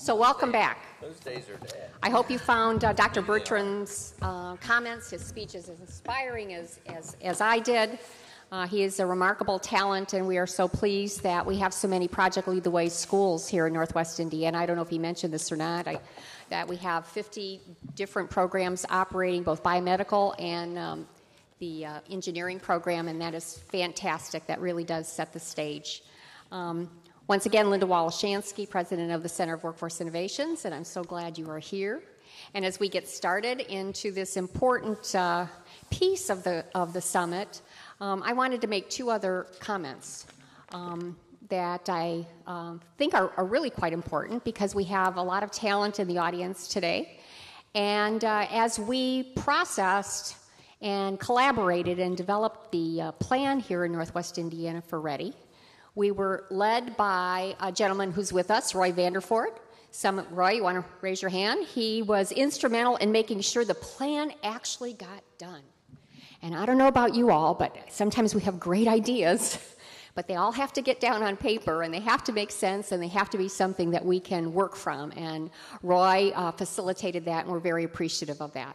So welcome back. Those days are dead. I hope you found Dr. Bertrand's comments, his speech as inspiring as I did. He is a remarkable talent, and we are so pleased that we have so many Project Lead the Way schools here in Northwest Indiana. I don't know if he mentioned this or not, that we have 50 different programs operating, both biomedical and the engineering program, and that is fantastic. That really does set the stage. Once again, Linda Walishansky, president of the Center of Workforce Innovations, and I'm so glad you are here. And as we get started into this important piece of the summit, I wanted to make two other comments that I think are really quite important, because we have a lot of talent in the audience today. And as we processed and collaborated and developed the plan here in Northwest Indiana for READY, we were led by a gentleman who's with us, Roy Vanderford. Roy, you want to raise your hand? He was instrumental in making sure the plan actually got done. And I don't know about you all, but sometimes we have great ideas, but they all have to get down on paper, and they have to make sense, and they have to be something that we can work from. And Roy facilitated that, and we're very appreciative of that.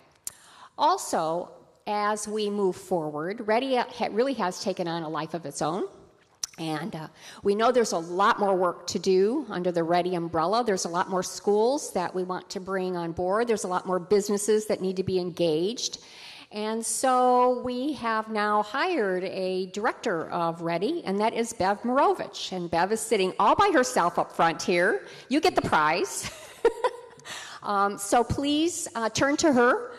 Also, as we move forward, READY really has taken on a life of its own. And we know there's a lot more work to do under the READY umbrella. There's a lot more schools that we want to bring on board. There's a lot more businesses that need to be engaged. And so we have now hired a director of READY, and that is Bev Morovich. And Bev is sitting all by herself up front here. You get the prize. So please turn to her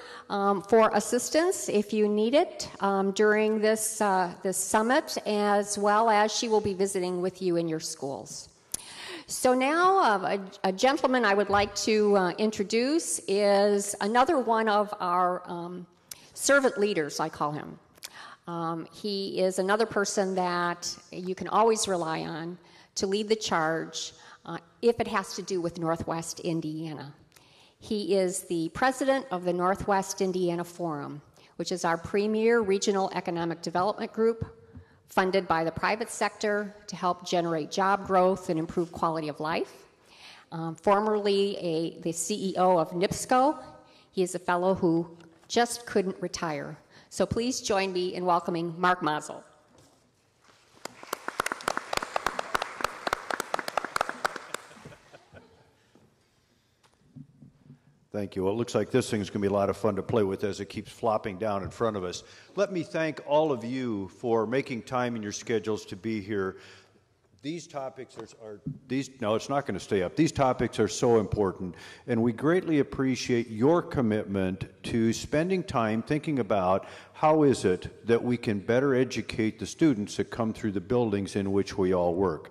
for assistance if you need it during this summit, as well as she will be visiting with you in your schools. So now a gentleman I would like to introduce is another one of our servant leaders, I call him. He is another person that you can always rely on to lead the charge if it has to do with Northwest Indiana. He is the president of the Northwest Indiana Forum, which is our premier regional economic development group funded by the private sector to help generate job growth and improve quality of life. Formerly the CEO of NIPSCO, he is a fellow who just couldn't retire. So please join me in welcoming Mark Mazel. Thank you. Well, it looks like this thing's going to be a lot of fun to play with as it keeps flopping down in front of us. Let me thank all of you for making time in your schedules to be here. These topics no, it's not going to stay up. These topics are so important, and we greatly appreciate your commitment to spending time thinking about how is it that we can better educate the students that come through the buildings in which we all work.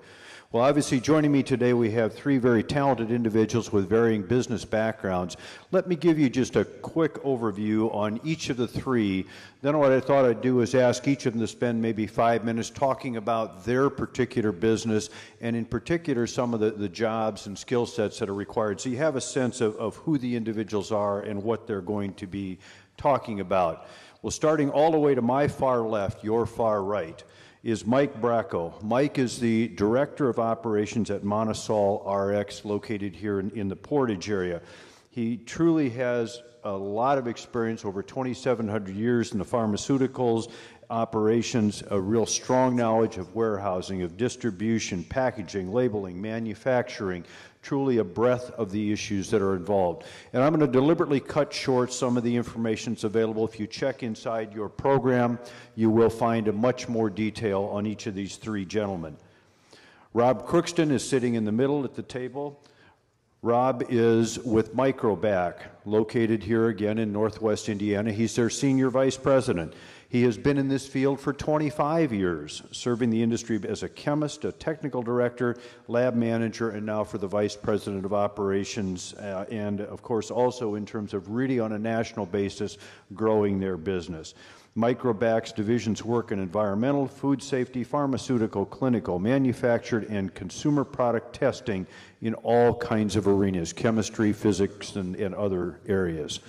Well, obviously, joining me today, we have three very talented individuals with varying business backgrounds. Let me give you just a quick overview on each of the three. Then what I thought I'd do is ask each of them to spend maybe 5 minutes talking about their particular business, and in particular, some of the jobs and skill sets that are required. So you have a sense of who the individuals are and what they're going to be talking about. Well, starting all the way to my far left, your far right, is Mike Bracco. Mike is the Director of Operations at Monosol RX, located here in the Portage area. He truly has a lot of experience, over 2,700 years in the pharmaceuticals, operations, a real strong knowledge of warehousing, of distribution, packaging, labeling, manufacturing, truly a breadth of the issues that are involved. And I'm going to deliberately cut short some of the information that's available. If you check inside your program, you will find a much more detail on each of these three gentlemen. Rob Crookston is sitting in the middle at the table. Rob is with Microbac, located here again in Northwest Indiana. He's their Senior Vice President. He has been in this field for 25 years, serving the industry as a chemist, a technical director, lab manager, and now for the Vice President of Operations, and of course also in terms of really on a national basis growing their business. Microbac's divisions work in environmental, food safety, pharmaceutical, clinical, manufactured, and consumer product testing in all kinds of arenas, chemistry, physics, and other areas.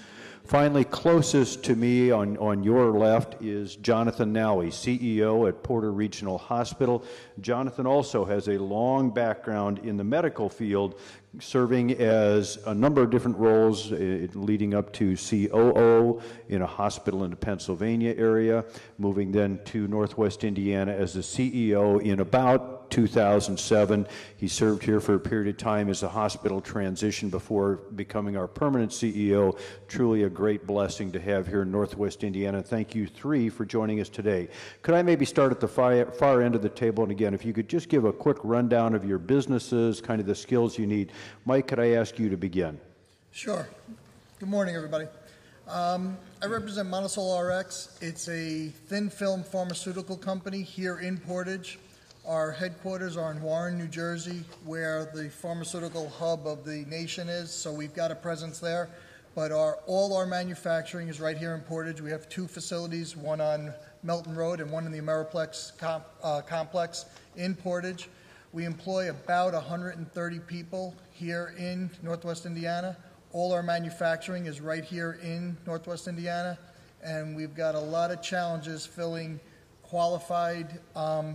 finally, closest to me on your left is Jonathan Nally, CEO at Porter Regional Hospital. Jonathan also has a long background in the medical field, serving as a number of different roles leading up to COO in a hospital in the Pennsylvania area, moving then to Northwest Indiana as the CEO in about 2007. He served here for a period of time as a hospital transition before becoming our permanent CEO. Truly a great blessing to have here in Northwest Indiana. Thank you three for joining us today. Could I maybe start at the far end of the table? And again, if you could just give a quick rundown of your businesses, kind of the skills you need. Mike, could I ask you to begin? Sure. Good morning, everybody. I represent Monosol RX. It's a thin film pharmaceutical company here in Portage. Our headquarters are in Warren, New Jersey, where the pharmaceutical hub of the nation is, so we've got a presence there. But all our manufacturing is right here in Portage. We have two facilities, one on Melton Road and one in the Ameriplex complex in Portage. We employ about 130 people here in Northwest Indiana. All our manufacturing is right here in Northwest Indiana, and we've got a lot of challenges filling qualified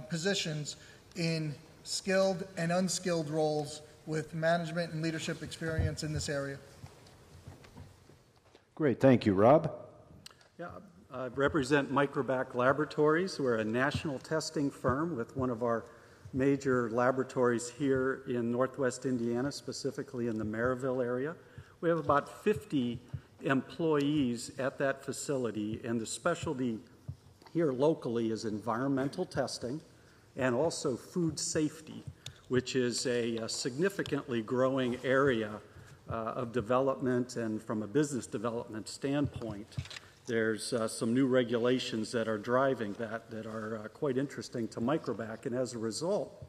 positions in skilled and unskilled roles with management and leadership experience in this area. Great, thank you. Rob? Yeah, I represent Microbac Laboratories. We're a national testing firm with one of our major laboratories here in Northwest Indiana, specifically in the Maryville area. We have about 50 employees at that facility, and the specialty here locally is environmental testing and also food safety, which is a significantly growing area of development. And from a business development standpoint, there's some new regulations that are driving that are quite interesting to Microbac. And as a result,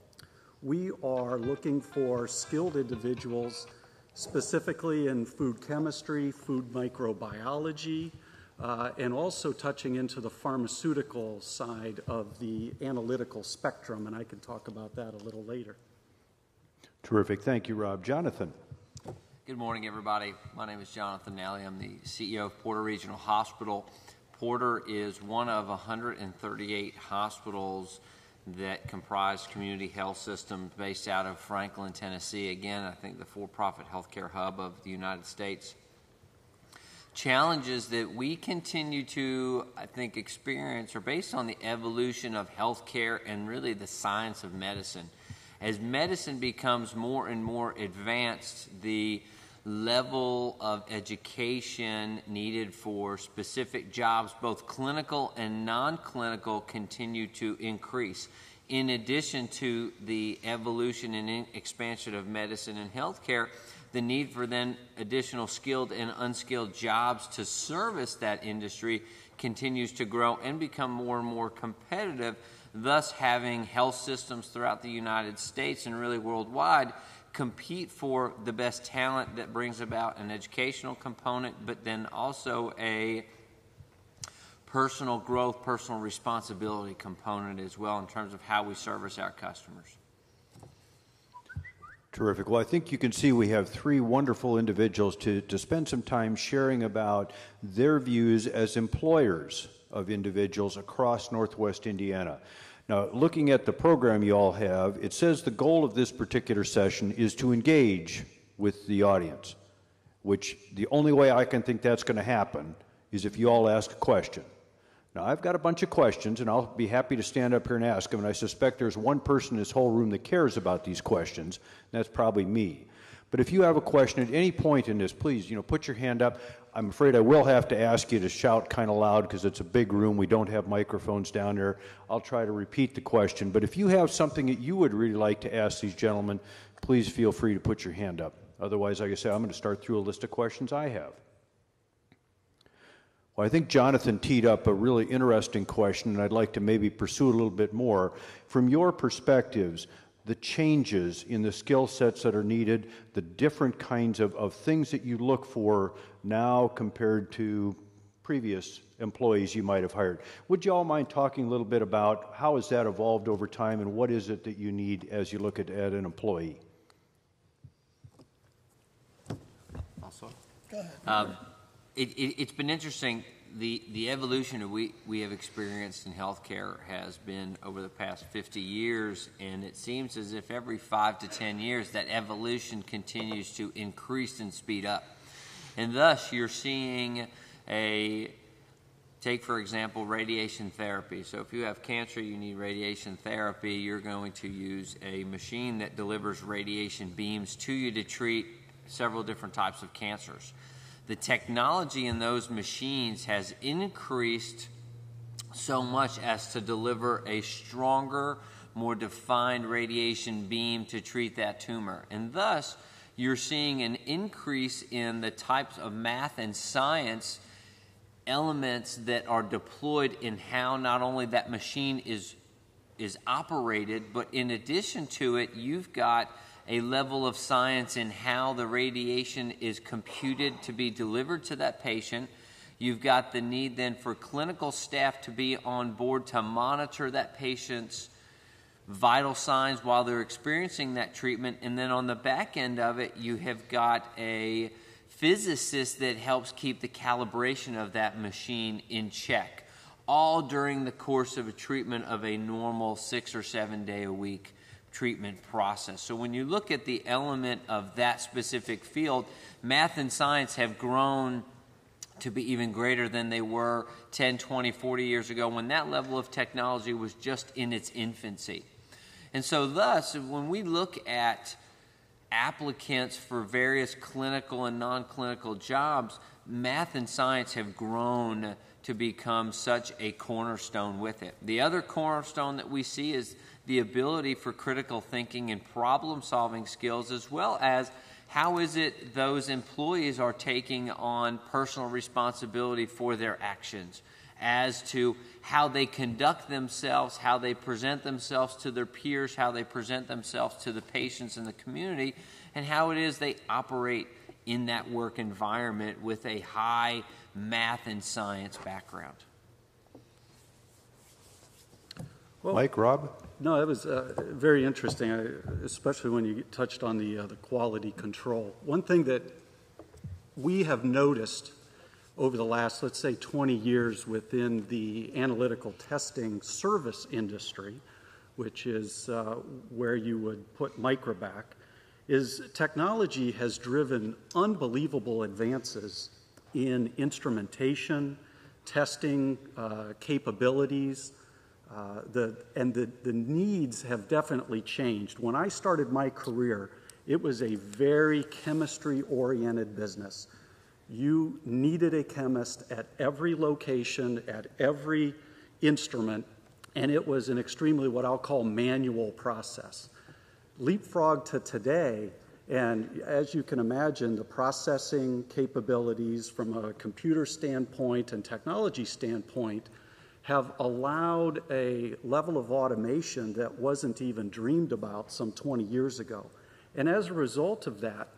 we are looking for skilled individuals specifically in food chemistry, food microbiology, and also touching into the pharmaceutical side of the analytical spectrum, and I can talk about that a little later. Terrific. Thank you, Rob. Jonathan? Good morning, everybody. My name is Jonathan Nally. I'm the CEO of Porter Regional Hospital. Porter is one of 138 hospitals that comprise community health systems based out of Franklin, Tennessee. Again, I think the for-profit healthcare hub of the United States. Challenges that we continue to, I think, experience are based on the evolution of healthcare and really the science of medicine. As medicine becomes more and more advanced, the level of education needed for specific jobs, both clinical and non-clinical, continue to increase. In addition to the evolution and expansion of medicine and healthcare, the need for then additional skilled and unskilled jobs to service that industry continues to grow and become more and more competitive, thus having health systems throughout the United States and really worldwide compete for the best talent that brings about an educational component, but then also a personal growth, personal responsibility component as well in terms of how we service our customers. Terrific. Well, I think you can see we have three wonderful individuals to spend some time sharing about their views as employers of individuals across Northwest Indiana. Now, looking at the program you all have, it says the goal of this particular session is to engage with the audience, which the only way I can think that's going to happen is if you all ask a question. Now, I've got a bunch of questions, and I'll be happy to stand up here and ask them, and I suspect there's one person in this whole room that cares about these questions, and that's probably me. But if you have a question at any point in this, please, put your hand up. I'm afraid I will have to ask you to shout kind of loud because it's a big room. We don't have microphones down there. I'll try to repeat the question. But if you have something that you would really like to ask these gentlemen, please feel free to put your hand up. Otherwise, like I say, I'm going to start through a list of questions I have. Well, I think Jonathan teed up a really interesting question, and I'd like to maybe pursue it a little bit more. From your perspectives, the changes in the skill sets that are needed, the different kinds of things that you look for now compared to previous employees you might have hired. Would you all mind talking a little bit about how has that evolved over time, and what is it that you need as you look at an employee? Also, Go ahead. it's been interesting. The evolution we have experienced in healthcare has been over the past 50 years, and it seems as if every 5 to 10 years that evolution continues to increase and speed up. And thus you're seeing take, for example, radiation therapy. So if you have cancer, you need radiation therapy, you're going to use a machine that delivers radiation beams to you to treat several different types of cancers. The technology in those machines has increased so much as to deliver a stronger, more defined radiation beam to treat that tumor. And thus, you're seeing an increase in the types of math and science elements that are deployed in how not only that machine is operated, but in addition to it, you've got a level of science in how the radiation is computed to be delivered to that patient. You've got the need then for clinical staff to be on board to monitor that patient's vital signs while they're experiencing that treatment. And then on the back end of it, you have got a physicist that helps keep the calibration of that machine in check, all during the course of a treatment of a normal 6 or 7 day a week treatment process. So when you look at the element of that specific field, math and science have grown to be even greater than they were 10, 20, 40 years ago when that level of technology was just in its infancy. And so thus, when we look at applicants for various clinical and non-clinical jobs, math and science have grown to become such a cornerstone with it. The other cornerstone that we see is the ability for critical thinking and problem-solving skills, as well as how is it those employees are taking on personal responsibility for their actions, as to how they conduct themselves, how they present themselves to their peers, how they present themselves to the patients in the community, and how it is they operate in that work environment with a high math and science background. Well, Mike, Rob? No, it was very interesting, especially when you touched on the quality control. One thing that we have noticed over the last, let's say, 20 years within the analytical testing service industry, which is where you would put Microbac, is technology has driven unbelievable advances in instrumentation, testing capabilities, the needs have definitely changed. When I started my career, it was a very chemistry-oriented business. You needed a chemist at every location, at every instrument, and it was an extremely what I'll call manual process. Leapfrog to today, and as you can imagine, the processing capabilities from a computer standpoint and technology standpoint have allowed a level of automation that wasn't even dreamed about some 20 years ago. And as a result of that,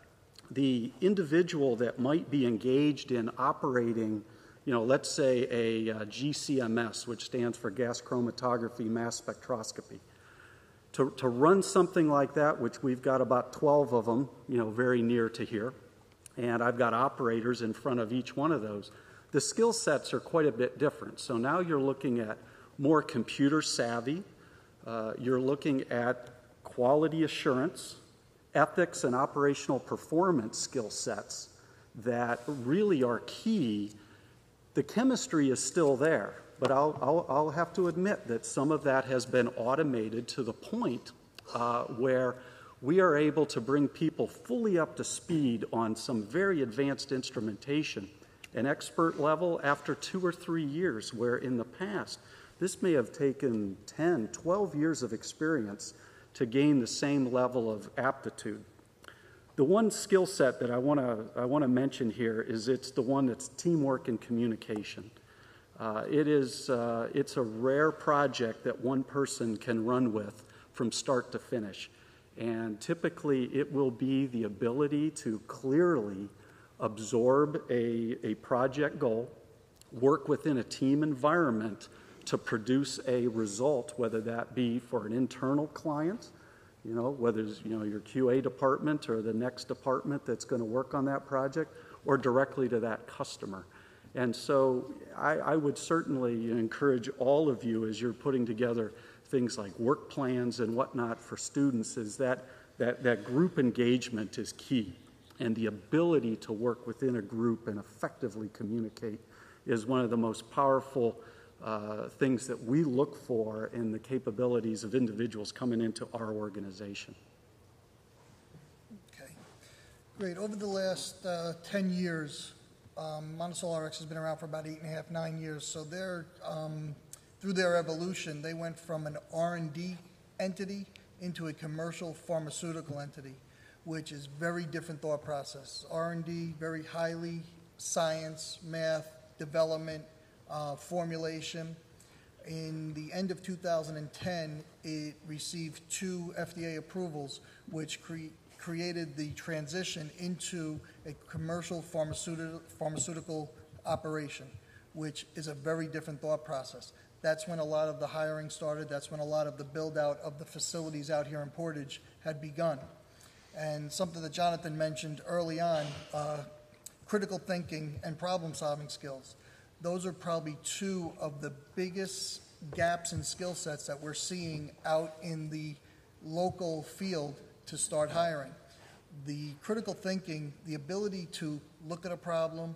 the individual that might be engaged in operating, let's say a GCMS, which stands for gas chromatography mass spectroscopy, to run something like that, which we've got about 12 of them, very near to here, and I've got operators in front of each one of those, the skill sets are quite a bit different. So now you're looking at more computer savvy, you're looking at quality assurance, ethics and operational performance skill sets that really are key. The chemistry is still there, but I'll have to admit that some of that has been automated to the point where we are able to bring people fully up to speed on some very advanced instrumentation, an expert level after 2 or 3 years, where in the past this may have taken 10, 12 years of experience to gain the same level of aptitude. The one skill set that I want to mention here is it's the one that's teamwork and communication. It's a rare project that one person can run with from start to finish. And typically it will be the ability to clearly absorb a project goal, work within a team environment to produce a result, whether that be for an internal client, whether it's your QA department or the next department that's going to work on that project, or directly to that customer. And so I would certainly encourage all of you, as you're putting together things like work plans and whatnot for students, is that group engagement is key. And the ability to work within a group and effectively communicate is one of the most powerful things that we look for in the capabilities of individuals coming into our organization. Okay, great. Over the last 10 years, Monticello RX has been around for about 8.5, 9 years. So they're, through their evolution, they went from an R&D entity into a commercial pharmaceutical entity, which is very different thought process. R&D, very highly science, math, development, formulation. In the end of 2010, it received 2 FDA approvals, which created the transition into a commercial pharmaceutical operation, which is a very different thought process. That's when a lot of the hiring started. That's when a lot of the build-out of the facilities out here in Portage had begun. And something that Jonathan mentioned early on, critical thinking and problem-solving skills. Those are probably 2 of the biggest gaps in skill sets that we're seeing out in the local field to start hiring. The critical thinking, the ability to look at a problem,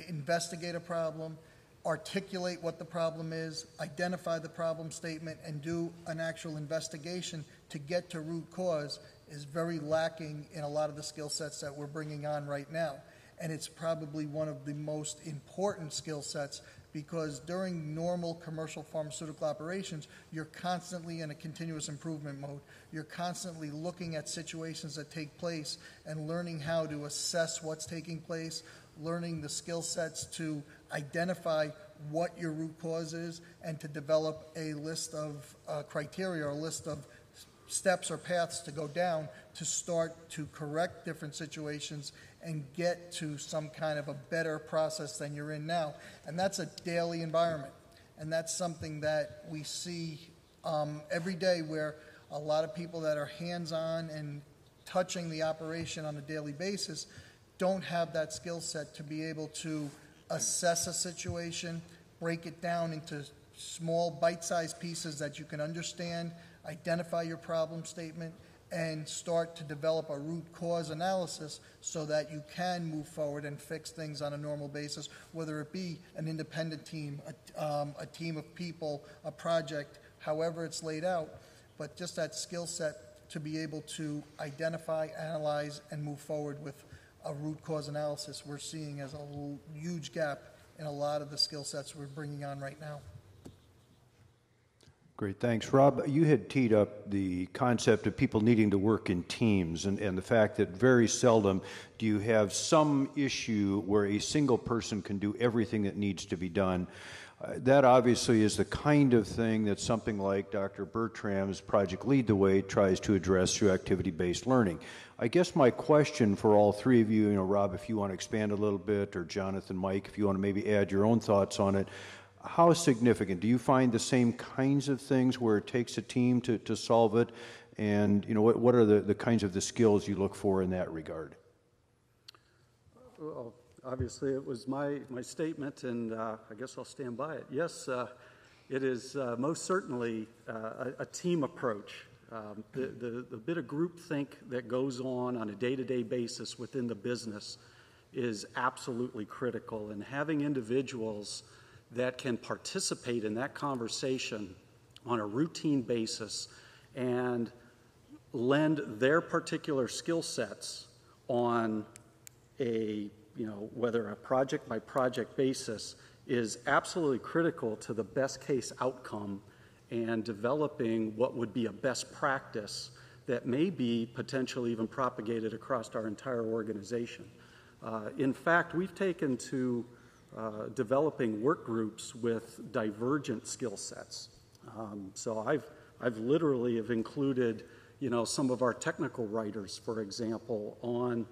investigate a problem, articulate what the problem is, identify the problem statement, and do an actual investigation to get to root cause is very lacking in a lot of the skill sets that we're bringing on right now. And it's probably one of the most important skill sets, because during normal commercial pharmaceutical operations, you're constantly in a continuous improvement mode. You're constantly looking at situations that take place and learning how to assess what's taking place, learning the skill sets to identify what your root cause is, and to develop a list of criteria or a list of steps or paths to go down to start to correct different situations and get to some kind of a better process than you're in now. And that's a daily environment. And that's something that we see every day, where a lot of people that are hands-on and touching the operation on a daily basis don't have that skill set to be able to assess a situation, break it down into small bite-sized pieces that you can understand, identify your problem statement, and start to develop a root cause analysis so that you can move forward and fix things on a normal basis, whether it be an independent team, a team of people, a project, however it's laid out. But just that skill set to be able to identify, analyze, and move forward with a root cause analysis, we're seeing as a huge gap in a lot of the skill sets we're bringing on right now. Great, thanks. Rob, you had teed up the concept of people needing to work in teams, and the fact that very seldom do you have some issue where a single person can do everything that needs to be done. That obviously is the kind of thing that something like Dr. Bertram's Project Lead the Way tries to address through activity-based learning. I guess my question for all 3 of you, Rob, if you want to expand a little bit, or Jonathan, Mike, if you want to maybe add your own thoughts on it, how significant? Do you find the same kinds of things where it takes a team to solve it? And what are the kinds of the skills you look for in that regard? Well, obviously it was my statement, and I guess I'll stand by it. Yes, it is most certainly a team approach. The bit of groupthink that goes on a day-to-day basis within the business is absolutely critical, and having individuals that can participate in that conversation on a routine basis and lend their particular skill sets on a, whether a project by project basis, is absolutely critical to the best case outcome and developing what would be a best practice that may be potentially even propagated across our entire organization. In fact, we've taken to developing work groups with divergent skill sets. So I've literally have included, some of our technical writers, for example, on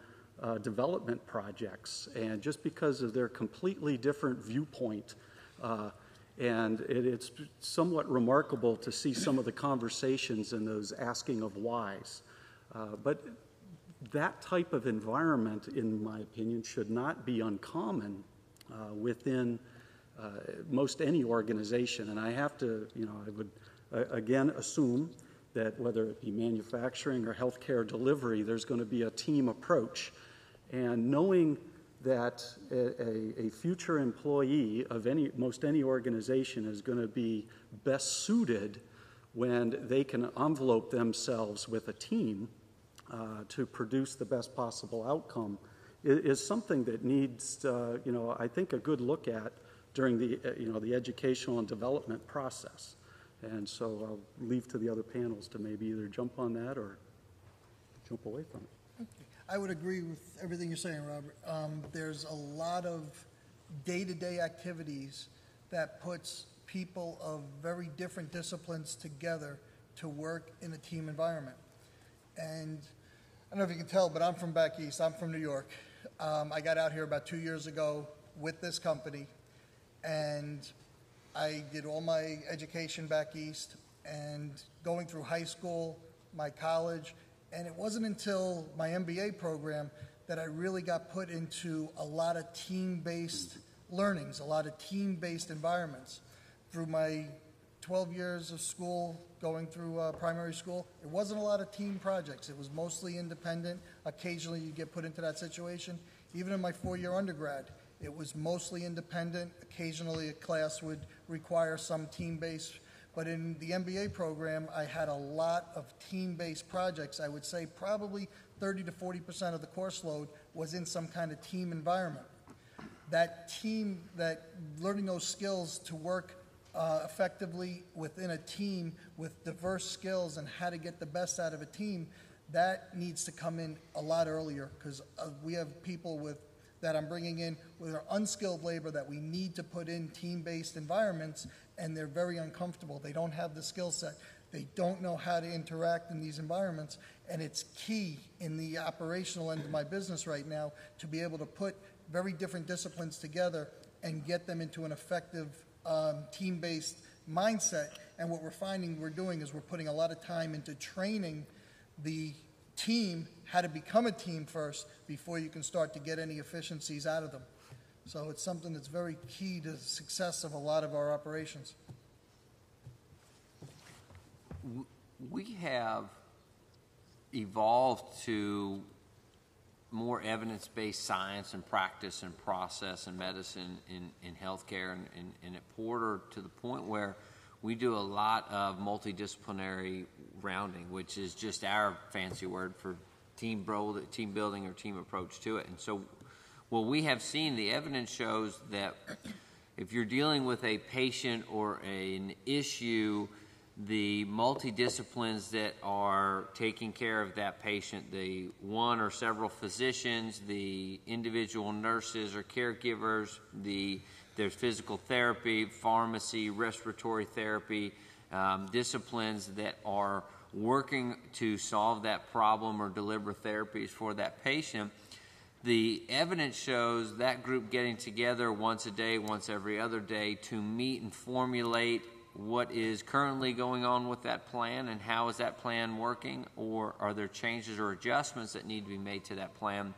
development projects, and just because of their completely different viewpoint, and it's somewhat remarkable to see some of the conversations and those asking of whys. But That type of environment, in my opinion, should not be uncommon within most any organization. And I have to, I would again assume that whether it be manufacturing or healthcare delivery, there's going to be a team approach. And knowing that a future employee of most any organization is going to be best suited when they can envelope themselves with a team to produce the best possible outcome is something that needs, I think, a good look at during the educational and development process. And so I'll leave to the other panels to maybe either jump on that or jump away from it. Okay. I would agree with everything you're saying, Robert. There's a lot of day-to-day activities that puts people of very different disciplines together to work in a team environment. And I don't know if you can tell, but I'm from back east. I'm from New York. I got out here about 2 years ago with this company, and I did all my education back east and going through high school, my college, and it wasn't until my MBA program that I really got put into a lot of team-based learnings, a lot of team-based environments. Through my 12 years of school, going through primary school, it wasn't a lot of team projects. It was mostly independent. Occasionally you get put into that situation. Even in my 4-year undergrad, it was mostly independent. Occasionally a class would require some team-based. But in the MBA program, I had a lot of team-based projects. I would say probably 30 to 40% of the course load was in some kind of team environment. That team, that learning those skills to work effectively within a team with diverse skills and how to get the best out of a team, that needs to come in a lot earlier, because we have people that I'm bringing in with our unskilled labor that we need to put in team-based environments, and they're very uncomfortable. They don't have the skill set. They don't know how to interact in these environments, and it's key in the operational end of my business right now to be able to put very different disciplines together and get them into an effective team-based mindset. And what we're finding we're doing is we're putting a lot of time into training the team how to become a team first before you can start to get any efficiencies out of them. So it's something that's very key to the success of a lot of our operations. We have evolved to more evidence-based science and practice and process and medicine in healthcare and at Porter, to the point where we do a lot of multidisciplinary rounding, which is just our fancy word for team building or team approach to it. And so what we have seen, the evidence shows that if you're dealing with a patient or an issue, the multidisciplines that are taking care of that patient, the one or several physicians, the individual nurses or caregivers, there's physical therapy, pharmacy, respiratory therapy, disciplines that are working to solve that problem or deliver therapies for that patient. The evidence shows that group getting together once a day, once every other day to meet and formulate what is currently going on with that plan and how is that plan working, or are there changes or adjustments that need to be made to that plan.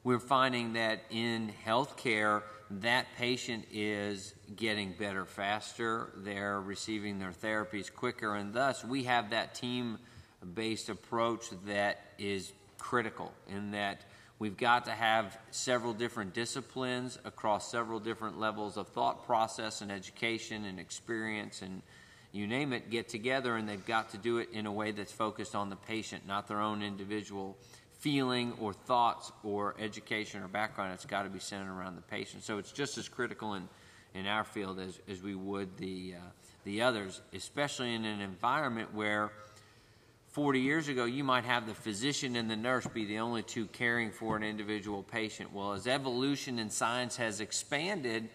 We're finding that in healthcare, that patient is getting better faster, they're receiving their therapies quicker, and thus we have that team-based approach that is critical in that we've got to have several different disciplines across several different levels of thought process and education and experience and you name it, get together, and they've got to do it in a way that's focused on the patient, not their own individual feeling or thoughts or education or background. It's got to be centered around the patient. So it's just as critical in our field as we would the others, especially in an environment where 40 years ago, you might have the physician and the nurse be the only two caring for an individual patient. Well, as evolution in science has expanded,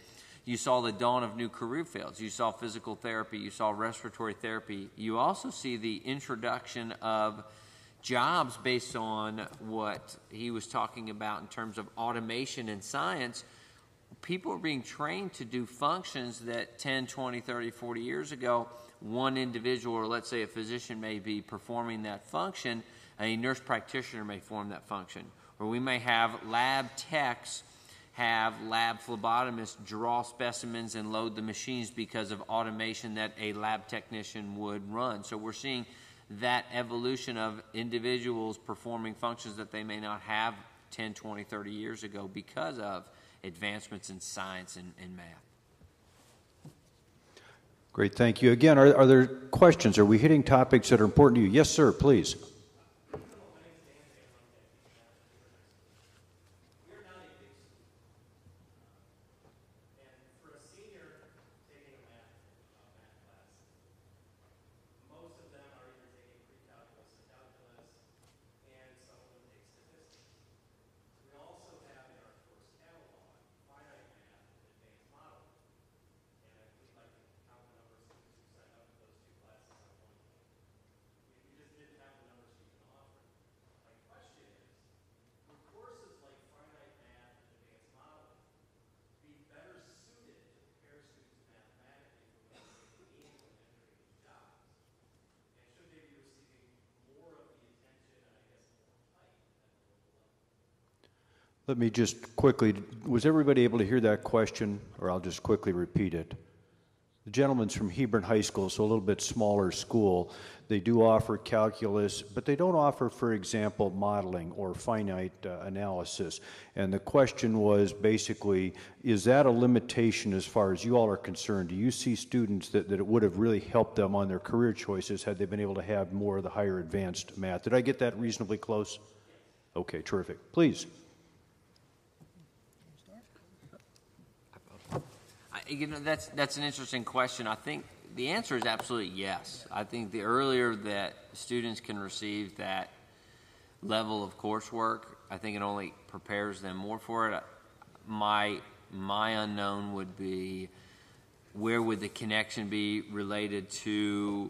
you saw the dawn of new career fields. You saw physical therapy, you saw respiratory therapy. You also see the introduction of jobs based on what he was talking about in terms of automation in science. People are being trained to do functions that 10, 20, 30, 40 years ago, one individual, or let's say a physician, may be performing that function. A nurse practitioner may form that function. Or we may have lab techs have lab phlebotomists draw specimens and load the machines because of automation that a lab technician would run. So we're seeing that evolution of individuals performing functions that they may not have 10, 20, 30 years ago because of advancements in science and math. Great, thank you. Again, are there questions? Are we hitting topics that are important to you? Yes, sir, please. Let me just quickly, was everybody able to hear that question? Or I'll just quickly repeat it. The gentleman's from Hebron High School, so a little bit smaller school. They do offer calculus, but they don't offer, for example, modeling or finite analysis. And the question was basically, is that a limitation as far as you all are concerned? Do you see students that it would have really helped them on their career choices had they been able to have more of the higher advanced math? Did I get that reasonably close? Okay, terrific. Please. That's an interesting question. I think the answer is absolutely yes. I think the earlier that students can receive that level of coursework, I think it only prepares them more for it. My unknown would be, where would the connection be related to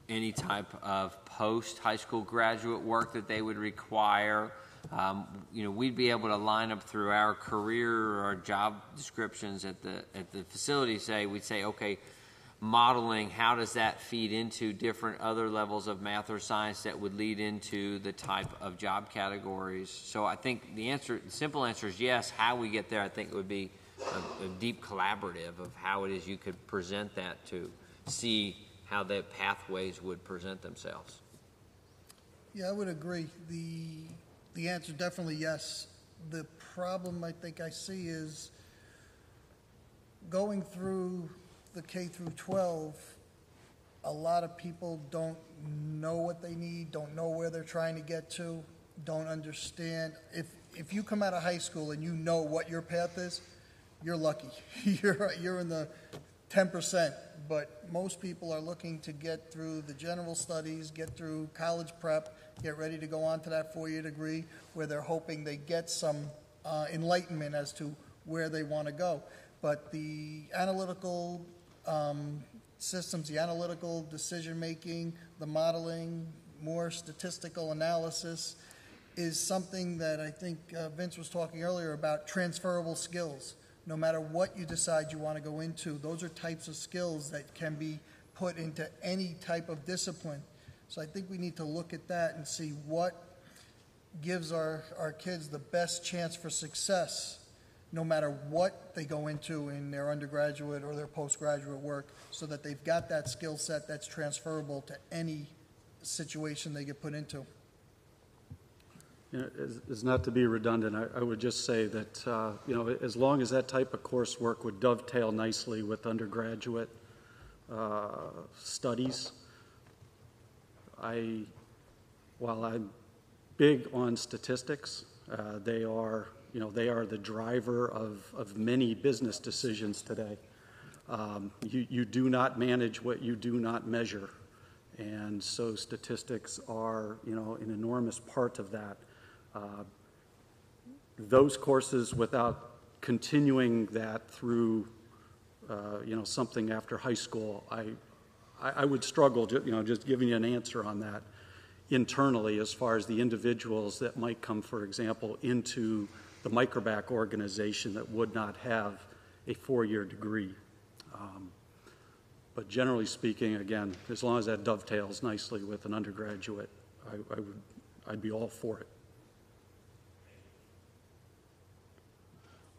any type of post-high school graduate work that they would require? We'd be able to line up through our career or our job descriptions at the facility. We'd say, okay, modeling, how does that feed into different other levels of math or science that would lead into the type of job categories? So I think the simple answer is yes. How we get there, I think it would be a deep collaborative of how it is you could present that to see how the pathways would present themselves. Yeah, I would agree. The answer definitely yes. The problem I think I see is going through the K through 12, a lot of people don't know what they need, don't know where they're trying to get to, don't understand. If you come out of high school and you know what your path is, you're lucky. You're in the 10%, but most people are looking to get through the general studies, get through college prep, get ready to go on to that 4-year degree where they're hoping they get some enlightenment as to where they want to go. But the analytical systems, the analytical decision-making, the modeling, more statistical analysis is something that I think Vince was talking earlier about, transferable skills. No matter what you decide you want to go into, those are types of skills that can be put into any type of discipline. So I think we need to look at that and see what gives our kids the best chance for success, no matter what they go into in their undergraduate or their postgraduate work, so that they've got that skill set that's transferable to any situation they get put into. As not to be redundant, I would just say that, as long as that type of coursework would dovetail nicely with undergraduate studies, while I'm big on statistics, they are the driver of many business decisions today. You do not manage what you do not measure, and so statistics are, an enormous part of that. Those courses, without continuing that through, something after high school, I would struggle, just giving you an answer on that internally as far as the individuals that might come, for example, into the Microbac organization that would not have a 4-year degree. But generally speaking, again, as long as that dovetails nicely with an undergraduate I'd be all for it.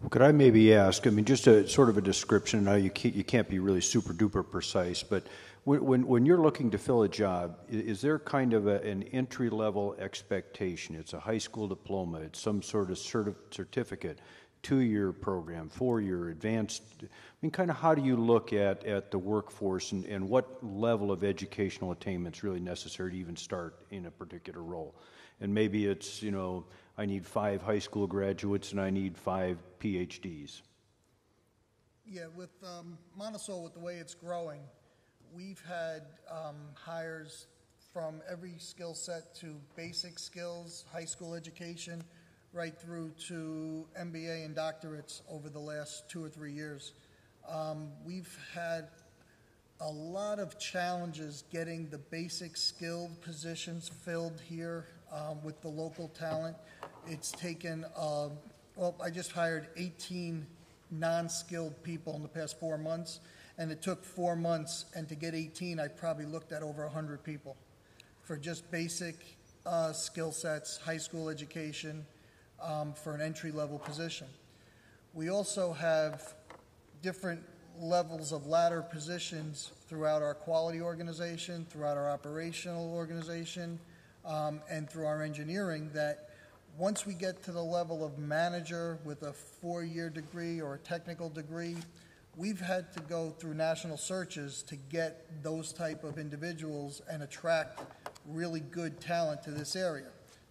Could I maybe ask, I mean, just a sort of a description, now you can't be really super duper precise, but when you're looking to fill a job, is there kind of an entry-level expectation? It's a high school diploma, it's some sort of certificate, 2-year program, 4-year, advanced. I mean, kind of how do you look at the workforce and what level of educational attainment is really necessary to even start in a particular role? And maybe it's, you know, I need 5 high school graduates and I need 5 PhDs. Yeah, with Montesol, with the way it's growing, we've had hires from every skill set to basic skills, high school education, right through to MBA and doctorates over the last 2 or 3 years. We've had a lot of challenges getting the basic skilled positions filled here with the local talent. It's taken, well, I just hired 18 non-skilled people in the past 4 months, and it took 4 months, and to get 18, I probably looked at over 100 people for just basic skill sets, high school education, for an entry-level position. We also have different levels of ladder positions throughout our quality organization, throughout our operational organization, and through our engineering, that once we get to the level of manager with a 4-year degree or a technical degree, we've had to go through national searches to get those type of individuals and attract really good talent to this area.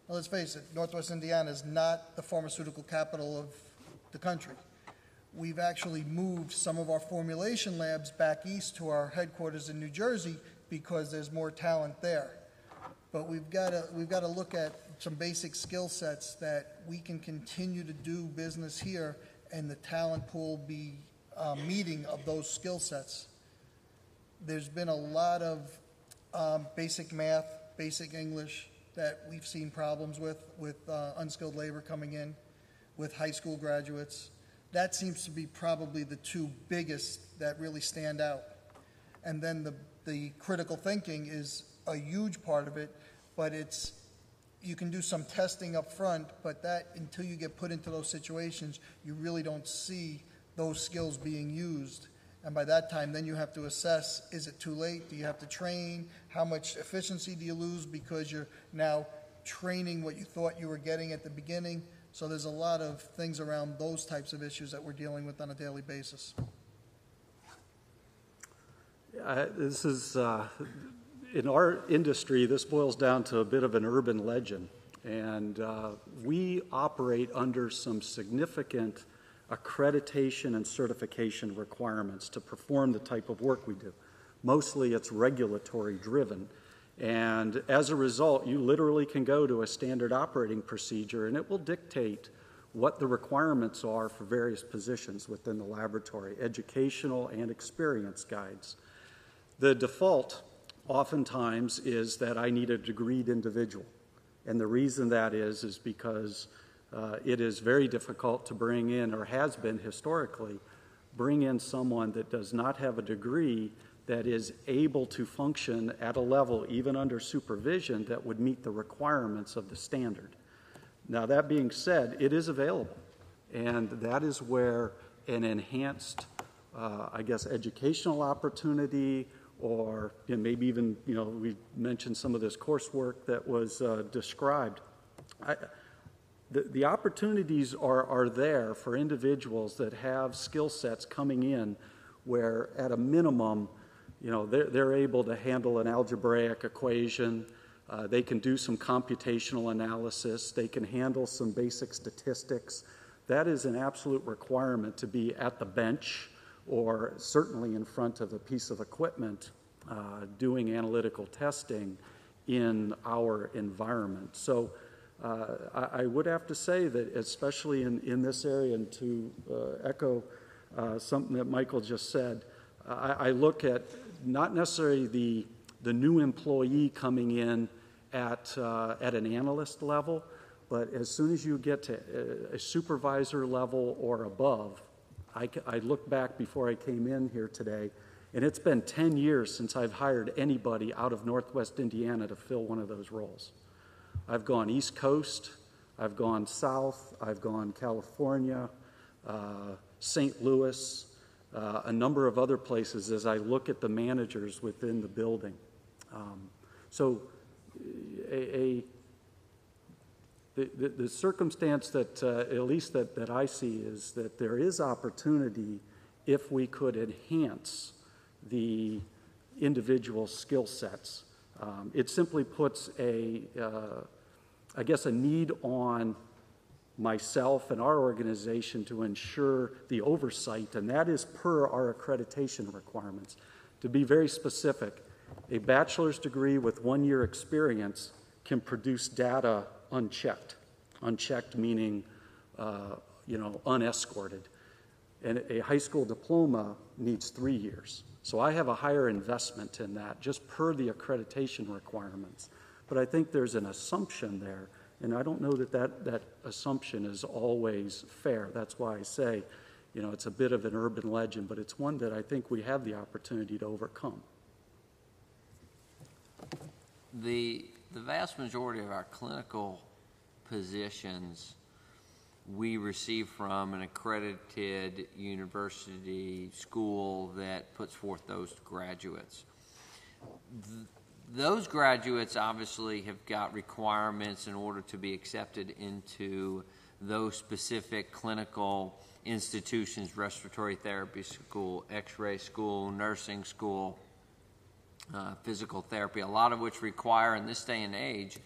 Now, let's face it, Northwest Indiana is not the pharmaceutical capital of the country. We've actually moved some of our formulation labs back east to our headquarters in New Jersey because there's more talent there. But we've got to look at some basic skill sets that we can continue to do business here, and the talent pool be meeting of those skill sets. There's been a lot of basic math, basic English that we've seen problems with unskilled labor coming in, with high school graduates. That seems to be probably the 2 biggest that really stand out. And then the critical thinking is a huge part of it, but you can do some testing up front, but that, until you get put into those situations, you really don't see those skills being used. And by that time, then you have to assess, is it too late? Do you have to train? How much efficiency do you lose because you're now training what you thought you were getting at the beginning? So there's a lot of things around those types of issues that we're dealing with on a daily basis. This is, in our industry, this boils down to a bit of an urban legend. And we operate under some significant accreditation and certification requirements to perform the type of work we do. Mostly it's regulatory driven. And as a result, you literally can go to a standard operating procedure and it will dictate what the requirements are for various positions within the laboratory, educational and experience guides. The default oftentimes is that I need a degreed individual. And the reason that is because it is very difficult to bring in, or has been historically, bring in someone that does not have a degree that is able to function at a level, even under supervision, that would meet the requirements of the standard. Now, that being said, it is available, and that is where an enhanced, educational opportunity, or maybe even, we mentioned some of this coursework that was described. The opportunities are there for individuals that have skill sets coming in where, at a minimum, they're able to handle an algebraic equation. They can do some computational analysis. They can handle some basic statistics. That is an absolute requirement to be at the bench or certainly in front of a piece of equipment doing analytical testing in our environment. So I would have to say that, especially in this area, and to echo something that Michael just said, I look at not necessarily the new employee coming in at an analyst level, but as soon as you get to a supervisor level or above, I look back before I came in here today, and it's been 10 years since I've hired anybody out of Northwest Indiana to fill one of those roles. I've gone East Coast, I've gone South, I've gone California, St. Louis, a number of other places as I look at the managers within the building. So the circumstance that, at least that I see, is that there is opportunity if we could enhance the individual skill sets. It simply puts I guess, a need on myself and our organization to ensure the oversight, and that is per our accreditation requirements. To be very specific, a bachelor's degree with 1 year experience can produce data unchecked. Unchecked meaning, unescorted. And a high school diploma needs 3 years. So I have a higher investment in that just per the accreditation requirements. But I think there's an assumption there, and I don't know that assumption is always fair. That's why I say, it's a bit of an urban legend, but it's one that I think we have the opportunity to overcome. The vast majority of our clinical positions we receive from an accredited university school that puts forth those graduates. Those graduates obviously have got requirements in order to be accepted into those specific clinical institutions: respiratory therapy school, x-ray school, nursing school, physical therapy, a lot of which require, in this day and age,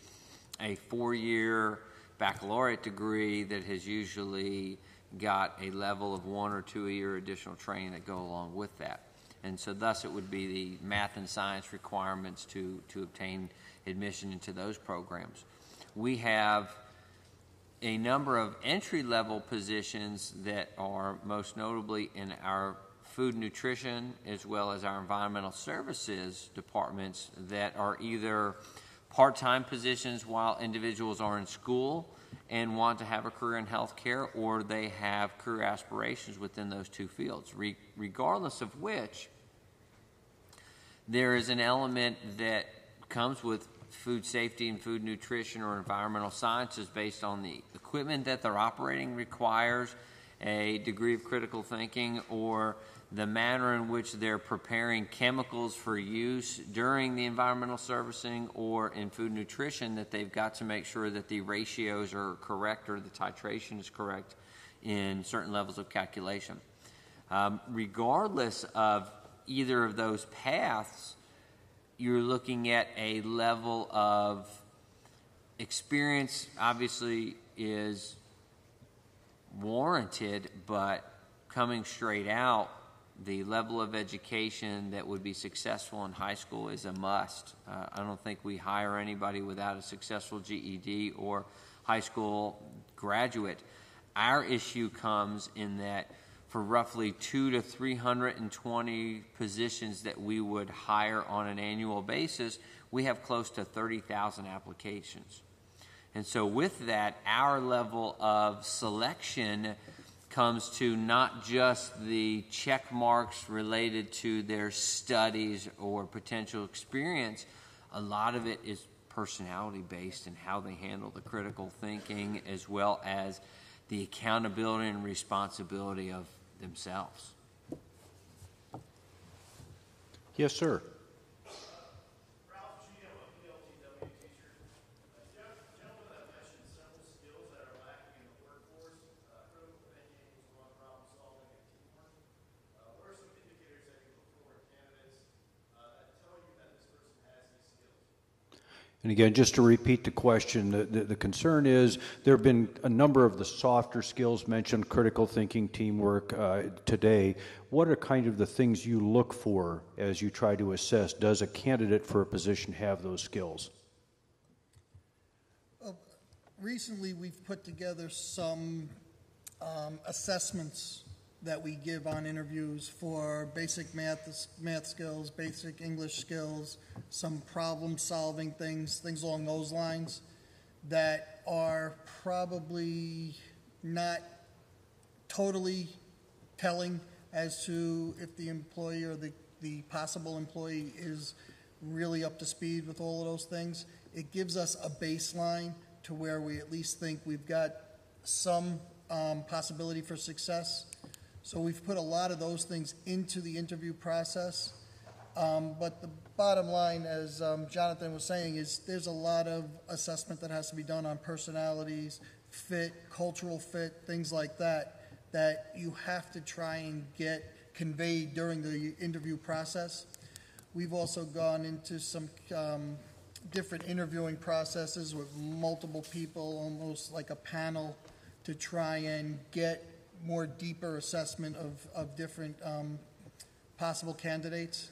a 4-year baccalaureate degree that has usually got a level of 1 or 2 year additional training that go along with that. And so thus it would be the math and science requirements to obtain admission into those programs. We have a number of entry-level positions that are most notably in our food and nutrition as well as our environmental services departments that are either part-time positions while individuals are in school and want to have a career in healthcare, or they have career aspirations within those two fields. Regardless of which, there is an element that comes with food safety and food nutrition or environmental sciences based on the equipment that they're operating requires a degree of critical thinking, or the manner in which they're preparing chemicals for use during the environmental servicing or in food nutrition, that they've got to make sure that the ratios are correct or the titration is correct in certain levels of calculation. Regardless of either of those paths, you're looking at a level of experience obviously is warranted, but coming straight out, the level of education that would be successful in high school is a must. I don't think we hire anybody without a successful GED or high school graduate. Our issue comes in that for roughly 200 to 320 positions that we would hire on an annual basis, we have close to 30,000 applications. And so with that, our level of selection comes to not just the check marks related to their studies or potential experience. A lot of it is personality based and how they handle the critical thinking as well as the accountability and responsibility of themselves. Yes, sir. And again, just to repeat the question, the concern is there have been a number of the softer skills mentioned, critical thinking, teamwork today. What are kind of the things you look for as you try to assess, does a candidate for a position have those skills? Recently, we've put together some assessments that we give on interviews for basic math skills, basic English skills, some problem-solving things along those lines that are probably not totally telling as to if the employee or the possible employee is really up to speed with all of those things. it gives us a baseline to where we at least think we've got some possibility for success. So we've put a lot of those things into the interview process. But the bottom line, as Jonathan was saying, is there's a lot of assessment that has to be done on personalities, fit, cultural fit, things like that, that you have to try and get conveyed during the interview process. We've also gone into some different interviewing processes with multiple people, almost like a panel, to try and get more deeper assessment of different possible candidates.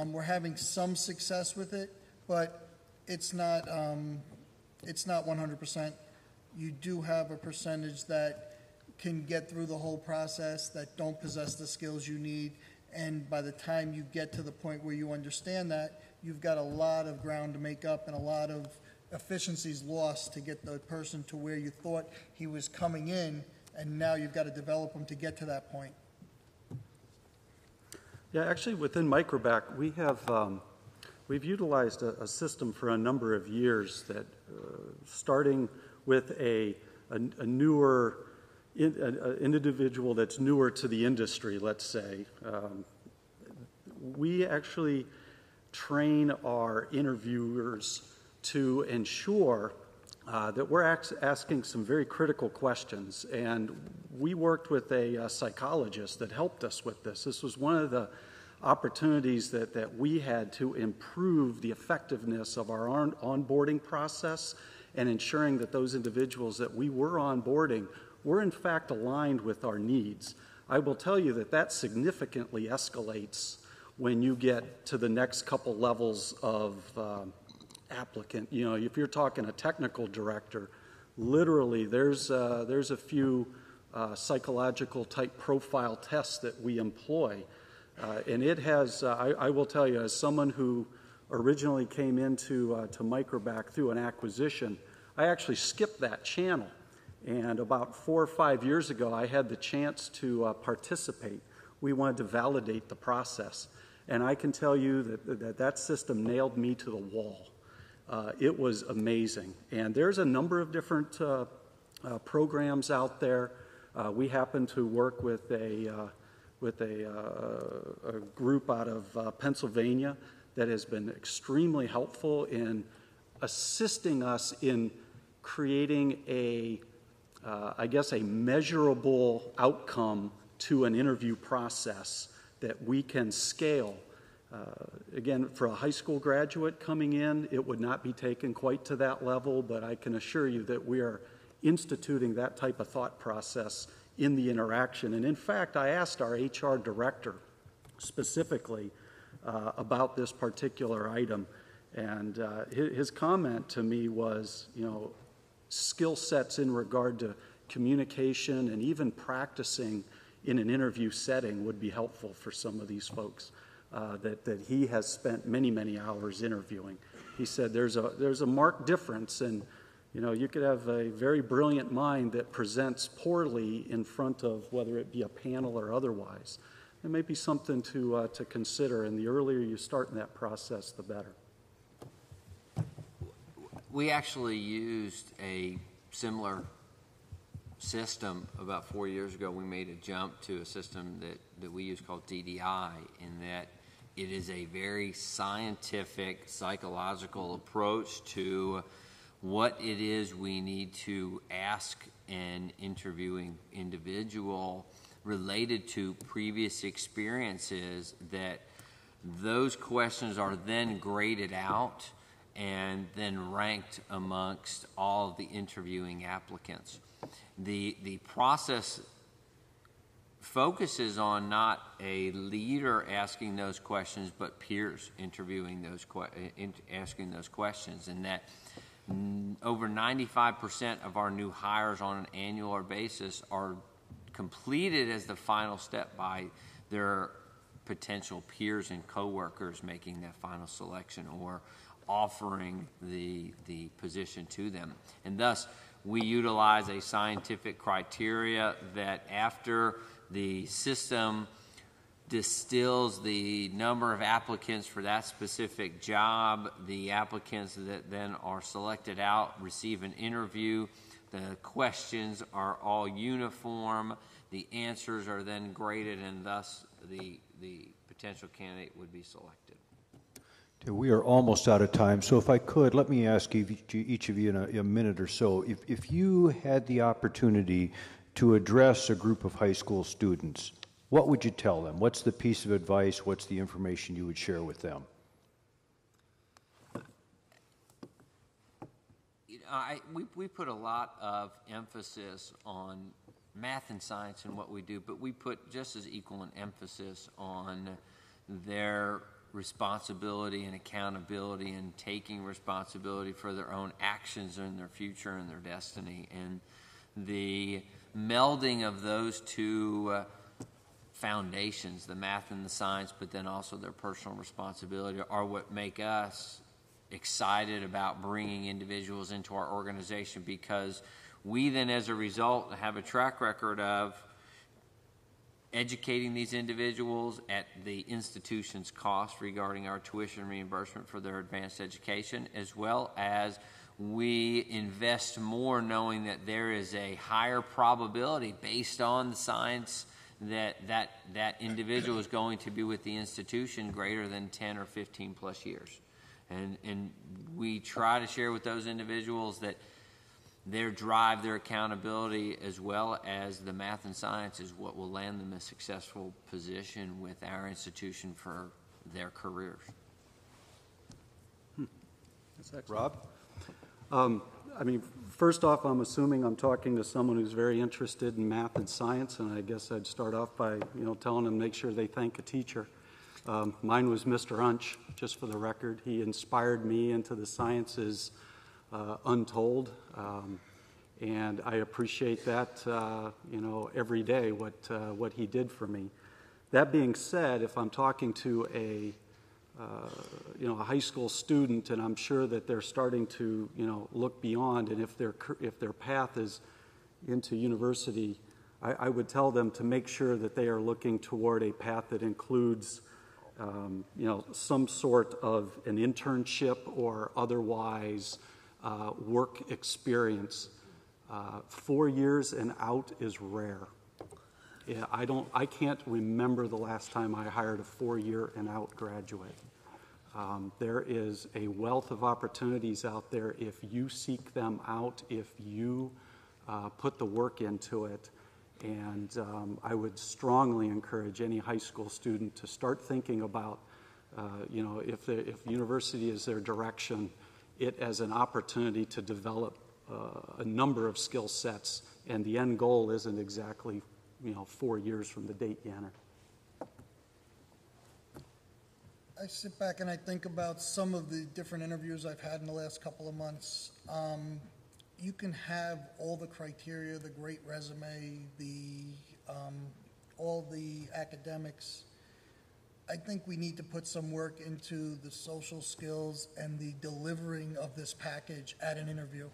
We're having some success with it, but it's not 100%. You do have a percentage that can get through the whole process that don't possess the skills you need, and by the time you get to the point where you understand that, you've got a lot of ground to make up and a lot of efficiencies lost to get the person to where you thought he was coming in, and now you've got to develop him to get to that point. Yeah, actually, within Microbac, we've utilized a system for a number of years that, starting with an individual that's newer to the industry, let's say, we actually train our interviewers to ensure that we're asking some very critical questions. And we worked with a psychologist that helped us with this. This was one of the opportunities that we had to improve the effectiveness of our onboarding process and ensuring that those individuals that we were onboarding were in fact aligned with our needs. I will tell you that significantly escalates when you get to the next couple levels of applicant. You know, if you're talking a technical director, literally there's a few psychological type profile tests that we employ. And it has, I will tell you, as someone who originally came into to Microbac through an acquisition, I actually skipped that channel. And about 4 or 5 years ago, I had the chance to participate. We wanted to validate the process. And I can tell you that system nailed me to the wall. It was amazing. And there's a number of different programs out there. We happen to work with a group out of Pennsylvania that has been extremely helpful in assisting us in creating a measurable outcome to an interview process that we can scale. Again, for a high school graduate coming in, it would not be taken quite to that level, but I can assure you that we are instituting that type of thought process in the interaction. And in fact, I asked our HR director specifically about this particular item, and his comment to me was, you know, skill sets in regard to communication and even practicing in an interview setting would be helpful for some of these folks that he has spent many, many hours interviewing. He said there's a marked difference, and you know, you could have a very brilliant mind that presents poorly in front of whether it be a panel or otherwise. It may be something to consider, and the earlier you start in that process, the better. We actually used a similar system about 4 years ago. We made a jump to a system that we use called DDI, in that it is a very scientific, psychological approach to what it is we need to ask an interviewing individual related to previous experiences, that those questions are then graded out and then ranked amongst all of the interviewing applicants. The process focuses on not a leader asking those questions, but peers interviewing asking those questions, and that over 95% of our new hires on an annual basis are completed as the final step by their potential peers and coworkers making that final selection or offering the position to them. And thus, we utilize a scientific criteria that after the system distills the number of applicants for that specific job. The applicants that then are selected out receive an interview. The questions are all uniform. The answers are then graded, and thus the potential candidate would be selected. Okay, we are almost out of time, so if I could, let me ask each of you in a minute or so, if you had the opportunity to address a group of high school students, what would you tell them? What's the piece of advice? What's the information you would share with them? We put a lot of emphasis on math and science in what we do, but we put just as equal an emphasis on their responsibility and accountability and taking responsibility for their own actions and their future and their destiny. And the melding of those two foundations, the math and the science, but then also their personal responsibility, are what make us excited about bringing individuals into our organization, because we then, as a result, have a track record of educating these individuals at the institution's cost regarding our tuition reimbursement for their advanced education, as well as we invest more knowing that there is a higher probability based on the science that individual is going to be with the institution greater than 10 or 15 plus years. And we try to share with those individuals that their drive, their accountability, as well as the math and science, is what will land them a successful position with our institution for their careers. That's excellent. Rob? I mean, first off, I'm assuming I'm talking to someone who's very interested in math and science, and I guess I'd start off by, telling them make sure they thank a teacher. Mine was Mr. Unch, just for the record. He inspired me into the sciences untold, and I appreciate that, every day, what he did for me. That being said, if I'm talking to a high school student, and I'm sure that they're starting to, look beyond, and if their path is into university, I would tell them to make sure that they are looking toward a path that includes, some sort of an internship or otherwise work experience. 4 years and out is rare. Yeah, I can't remember the last time I hired a 4-year and out graduate. There is a wealth of opportunities out there if you seek them out, if you put the work into it. And I would strongly encourage any high school student to start thinking about, if university is their direction, it as an opportunity to develop a number of skill sets. And the end goal isn't exactly 4 years from the date you enter. I sit back and I think about some of the different interviews I've had in the last couple of months. You can have all the criteria, the great resume, all the academics. I think we need to put some work into the social skills and the delivering of this package at an interview.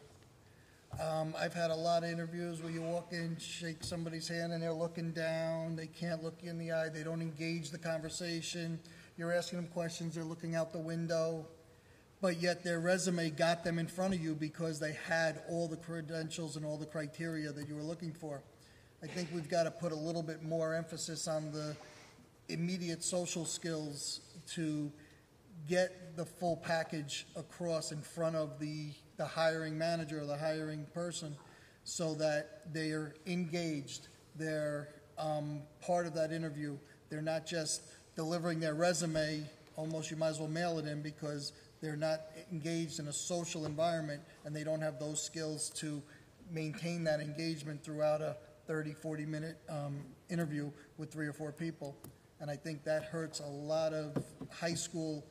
I've had a lot of interviews where you walk in, shake somebody's hand, and they're looking down. They can't look you in the eye. They don't engage the conversation. You're asking them questions. They're looking out the window. But yet their resume got them in front of you because they had all the credentials and all the criteria that you were looking for. I think we've got to put a little bit more emphasis on the immediate social skills to get the full package across in front of the hiring manager or the hiring person so that they are engaged. They're part of that interview. They're not just delivering their resume. Almost you might as well mail it in because they're not engaged in a social environment and they don't have those skills to maintain that engagement throughout a 30, 40-minute interview with 3 or 4 people. And I think that hurts a lot of high school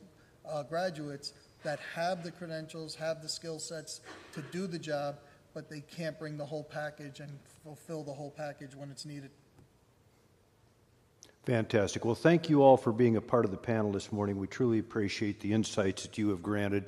graduates that have the credentials, have the skill sets to do the job, but they can't bring the whole package and fulfill the whole package when it's needed. Fantastic. Well, thank you all for being a part of the panel this morning. We truly appreciate the insights that you have granted.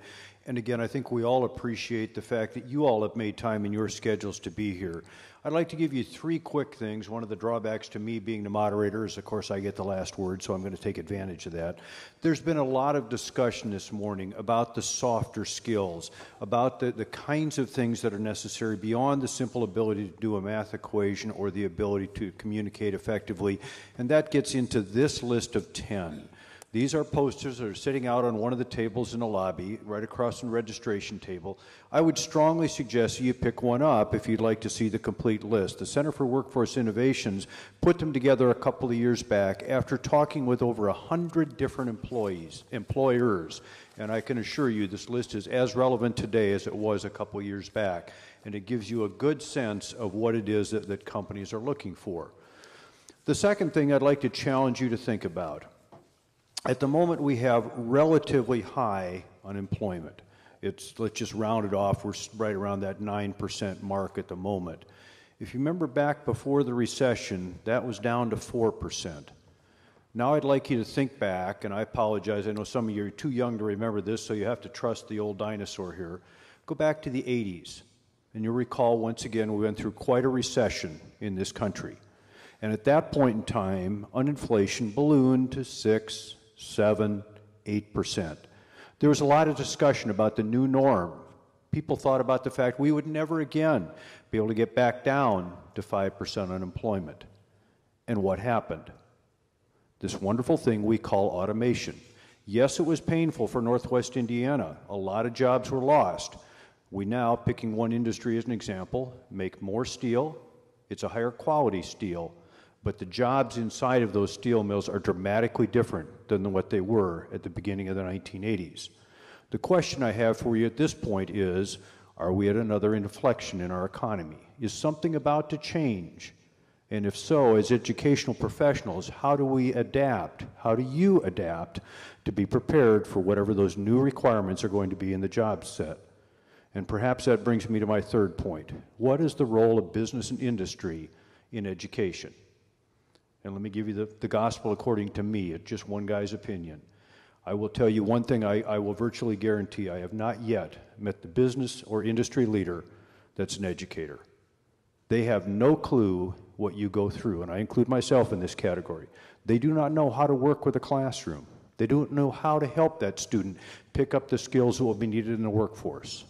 And again, I think we all appreciate the fact that you all have made time in your schedules to be here. I'd like to give you 3 quick things. One of the drawbacks to me being the moderator is, of course, I get the last word, so I'm going to take advantage of that. There's been a lot of discussion this morning about the softer skills, about the kinds of things that are necessary beyond the simple ability to do a math equation or the ability to communicate effectively, and that gets into this list of 10. These are posters that are sitting out on one of the tables in the lobby, right across from the registration table. I would strongly suggest you pick one up if you'd like to see the complete list. The Center for Workforce Innovations put them together a couple of years back after talking with over 100 different employers. And I can assure you this list is as relevant today as it was a couple of years back. And it gives you a good sense of what it is that companies are looking for. The second thing I'd like to challenge you to think about. At the moment, we have relatively high unemployment. Let's just round it off, we're right around that 9% mark at the moment. If you remember back before the recession, that was down to 4%. Now I'd like you to think back, and I apologize, I know some of you are too young to remember this, so you have to trust the old dinosaur here. Go back to the 80s, and you'll recall once again we went through quite a recession in this country. And at that point in time, uninflation ballooned to 6, 7, 8%. There was a lot of discussion about the new norm. People thought about the fact we would never again be able to get back down to 5% unemployment. And what happened? This wonderful thing we call automation. Yes, it was painful for Northwest Indiana. A lot of jobs were lost. We now, picking one industry as an example, make more steel. It's a higher quality steel. But the jobs inside of those steel mills are dramatically different than what they were at the beginning of the 1980s. The question I have for you at this point is, are we at another inflection in our economy? Is something about to change? And if so, as educational professionals, how do we adapt? How do you adapt to be prepared for whatever those new requirements are going to be in the job set? And perhaps that brings me to my third point. What is the role of business and industry in education? And let me give you the gospel according to me, it's just one guy's opinion. I will tell you one thing I will virtually guarantee. I have not yet met the business or industry leader that's an educator. They have no clue what you go through, and I include myself in this category. They do not know how to work with a classroom. They don't know how to help that student pick up the skills that will be needed in the workforce.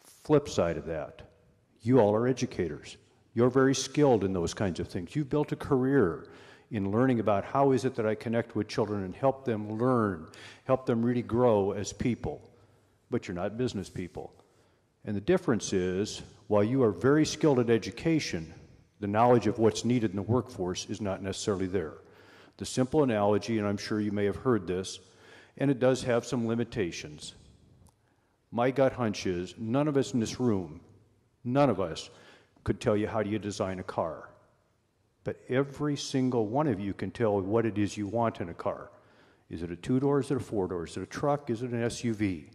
Flip side of that, you all are educators. You're very skilled in those kinds of things. You've built a career in learning about how is it that I connect with children and help them learn, help them really grow as people. But you're not business people. And the difference is, while you are very skilled at education, the knowledge of what's needed in the workforce is not necessarily there. The simple analogy, and I'm sure you may have heard this, and it does have some limitations. My gut hunch is none of us in this room, none of us, could tell you how do you design a car. But every single one of you can tell what it is you want in a car. Is it a 2-door? Is it a 4-door? Is it a truck? Is it an SUV?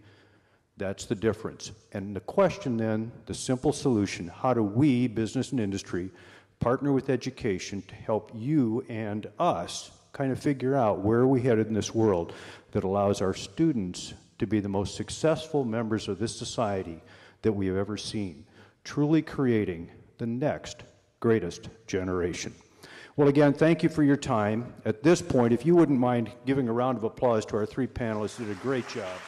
That's the difference. And the question then, the simple solution, how do we, business and industry, partner with education to help you and us kind of figure out where are we headed in this world that allows our students to be the most successful members of this society that we have ever seen, truly creating the next greatest generation. Well, again, thank you for your time. At this point, if you wouldn't mind giving a round of applause to our 3 panelists who did a great job.